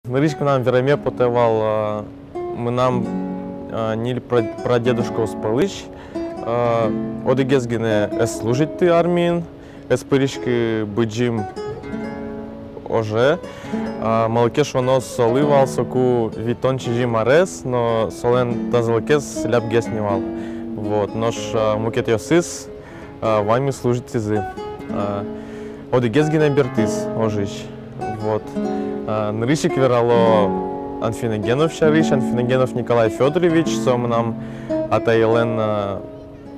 Наричка нам вереме потевал, мы нам нили про дедушку спалыч, одегезгине эс служить ты армин, эс пырички быджим оже, малкеш оно соливал соку витон чижим арес, но солен тазалкес ляп геснивал. Вот, нож мукет йосис, вами служит тизы. Одегезгине бертис ожич. Вот. Наричик верало Анфиногенов Шариш, Анфиногенов Николай Федорович, сом нам атаелен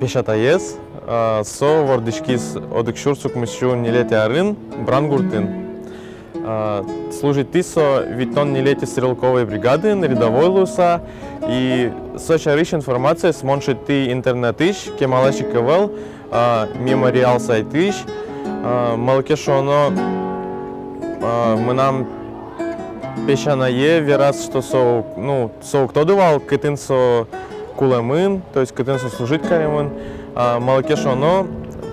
пешатаес, со вордичкис одекшурсук мисчу нилете арын, брангуртин. Служит тисо витон нилете стрелковой бригады, рядовой луса, и со Шариш информация смоншит ты интернетиш, кемалаши квел, мемориал сайтиш, малкешоно мы нам пешаное верас, что со кто давал кытын со кулемын, то есть кытын со служить каремын, малкешоно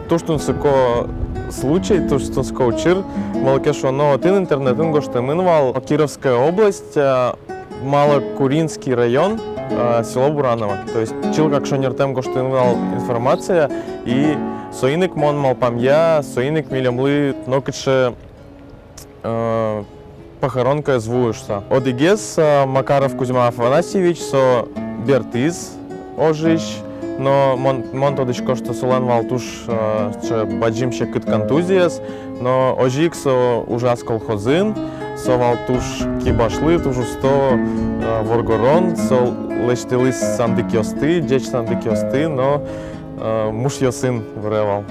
то что ско случай, то что ско учир, малкешоно тын интернетын гоштемынвал Кировская область, Малокуринский район, село Бураново, то есть чил как шонертем гоштемынвал информация и соиник мон малпамья, соиник милямлы нокыше похоронка звуешься. Одигес Макаров Кузьма Афанасьевич со бертиз ожич, но мон тодичко что солен валтуш че баджимше кыт контузиес, но ожик со ужас колхозын, со валтуш кибашлы тужу сто воргорон, со лештилис сандыкиосты, деч сандыкиосты, но муж ее сын вревал.